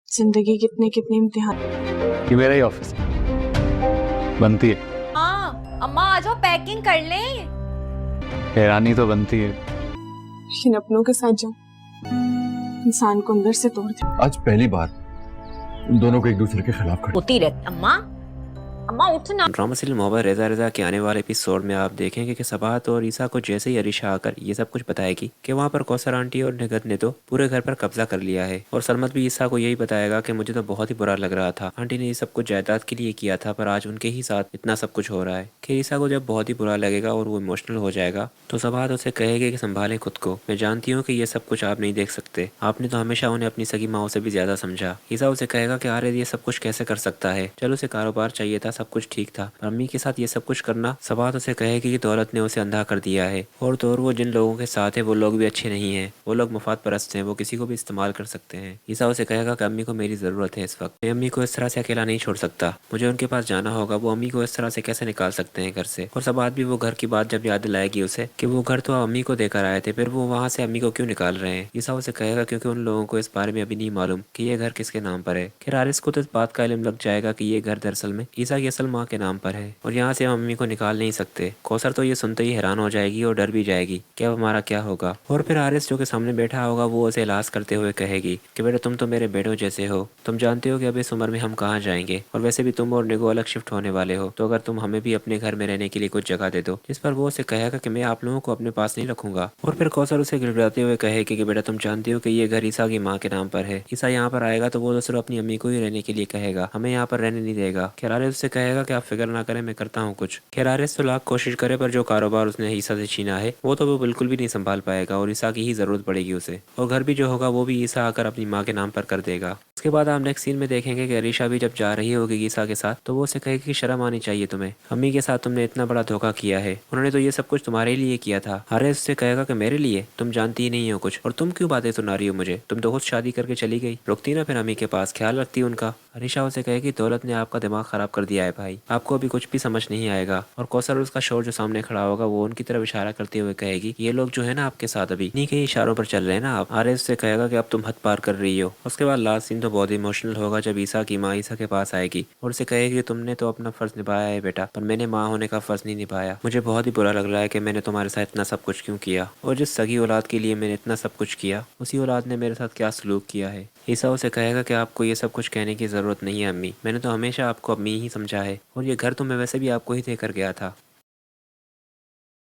जिंदगी कितने कितने इम्तिहान। ये मेरा ही ऑफिस है, बनती है। हाँ अम्मा आ जाओ, पैकिंग कर लें। हैरानी तो बनती है। लेकिन अपनों के साथ जब इंसान को अंदर से तोड़ दे। आज पहली बार उन दोनों को एक दूसरे के खिलाफ खड़े। होती रहती अम्मा। अम्मा उठना। ड्रामा सीरियल मोहब्बत रेजा रेजा के आने वाले एपिसोड में आप देखेंगे कि सबाहत और ईसा को जैसे ही अरीशा आकर ये सब कुछ बताएगी कि वहाँ पर कौसर आंटी और निगत ने तो पूरे घर पर कब्जा कर लिया है, और सलमत भी ईसा को यही बताएगा कि मुझे तो बहुत ही बुरा लग रहा था, आंटी ने ये सब कुछ जायदाद के लिए किया था, पर आज उनके ही साथ इतना सब कुछ हो रहा है। कि ईसा को जब बहुत ही बुरा लगेगा और वो इमोशनल हो जाएगा तो सबाहत उसे कहेगी कि संभालें खुद को, मैं जानती हूँ कि ये सब कुछ आप नहीं देख सकते, आपने तो हमेशा उन्हें अपनी सगी माओ से भी ज्यादा समझा। ईसा उसे कहेगा कि अरे ये सब कुछ कैसे कर सकता है, चलो उसे कारोबार चाहिए था, सब कुछ ठीक था, अम्मी के साथ ये सब कुछ करना। सबाहत उसे कहेगी कि दौलत ने उसे अंधा कर दिया है, और तो और वो जिन लोगों के साथ है वो लोग भी अच्छे नहीं हैं, वो लोग मुफाद परस्त हैं, वो किसी को भी इस्तेमाल कर सकते हैं। ईसा उसे कहेगा कि अम्मी को मेरी ज़रूरत है इस वक्त, मैं अम्मी को इस तरह से अकेला नहीं छोड़ सकता, मुझे उनके पास जाना होगा, वो अम्मी को इस तरह से कैसे निकाल सकते हैं घर से। और सबाहत भी वो घर की बात जब याद दिलाएगी उसे कि वो घर तो अम्मी को देकर आए थे, फिर वो वहाँ से अम्मी को क्यों निकाल रहे हैं। ईसा उसे कहेगा क्योंकि उन लोगों को इस बारे में अभी नहीं मालूम कि ये घर किसके नाम पर है। खैर हारिस को तो इस बात का इल्म लग जाएगा कि ये घर दरअसल में ईसा की असल माँ के नाम पर है, और यहाँ से हम अम्मी को निकाल नहीं सकते। कौसर तो ये सुनते ही हैरान हो जाएगी और डर भी जाएगी कि अब हमारा क्या होगा। और फिर हारिस जो कि सामने बैठा होगा वो उसे इलाज करते हुए कहेगी कि बेटा तुम तो मेरे बेटों जैसे हो, तुम जानते हो कि अब इस उम्र में हम कहाँ जाएंगे, और वैसे भी तुम और निगो अलग शिफ्ट होने वाले हो, तो अगर तुम हमें भी अपने घर में रहने के लिए कुछ जगह दे दो। जिस पर वो उसे कहेगा कि मैं आप लोगों को अपने पास नहीं रखूंगा। और फिर कौसर उसे गिड़गिड़ाते हुए कहेगी कि बेटा तुम जानते हो कि ये घर ईसा की माँ के नाम पर है, ईसा यहाँ पर आएगा तो वो तो सिर्फ अपनी अम्मी को ही रहने के लिए कहेगा, हमें यहाँ पर रहने नहीं देगा। खैर हारिस उससे कहेगा कि आप फिक्र ना करें, मैं करता हूँ कुछ। खैर हारिस तो लाख कोशिश करे पर जो कारोबार उसने ईसा से छीना है वो बिल्कुल भी नहीं संभाल पाएगा, और ईसा की ही जरूरत पड़ेगी उसे, और घर भी जो होगा वो भी ईसा आकर अपनी माँ के नाम पर कर देगा। उसके बाद आप नेक्स्ट सीन में देखेंगे कि अरीशा भी जब जा रही होगी ईसा के साथ तो वो उसे कहेगी कि शर्म आनी चाहिए तुम्हें, अम्मी के साथ तुमने इतना बड़ा धोखा किया है, उन्होंने तो ये सब कुछ तुम्हारे लिए किया था। हारिस उससे कहेगा कि मेरे लिए तुम जानती ही नहीं हो कुछ, और तुम क्यों बातें सुना रही हो मुझे, तुम तो खुद शादी करके चली गई, रुकती ना फिर अम्मी के पास, ख्याल रखती उनका। अरीशा उसे कहेगी दौलत ने आपका दिमाग खराब कर दिया है भाई, आपको अभी कुछ भी समझ नहीं आएगा। और कौसर उसका शोर जो सामने खड़ा होगा वो उनकी तरफ इशारा करते हुए कहेगी ये लोग जो है ना आपके साथ अभी नहीं कहीं इशारों पर चल रहे हैं ना आप। हारिस से कहेगा कि अब तुम हद पार कर रही हो। उसके बाद लास्ट सीन तो बहुत इमोशनल होगा जब ईसा की माँ ईसा के पास आएगी और उसे कहेगी तुमने तो अपना फर्ज निभाया है बेटा, पर मैंने माँ होने का फर्ज नहीं निभाया, मुझे बहुत ही बुरा लग रहा है कि मैंने तुम्हारे साथ इतना सब कुछ क्यों किया, और जिस सगी औलाद के लिए मैंने इतना सब कुछ किया उसी औलाद ने मेरे साथ क्या सलूक किया है। ईसा उसे कहेगा कि आपको ये सब कुछ कहने की जरूरत नहीं है अम्मी, मैंने तो हमेशा आपको अम्मी ही समझा है, और ये घर तो मैं वैसे भी आपको ही देकर गया था।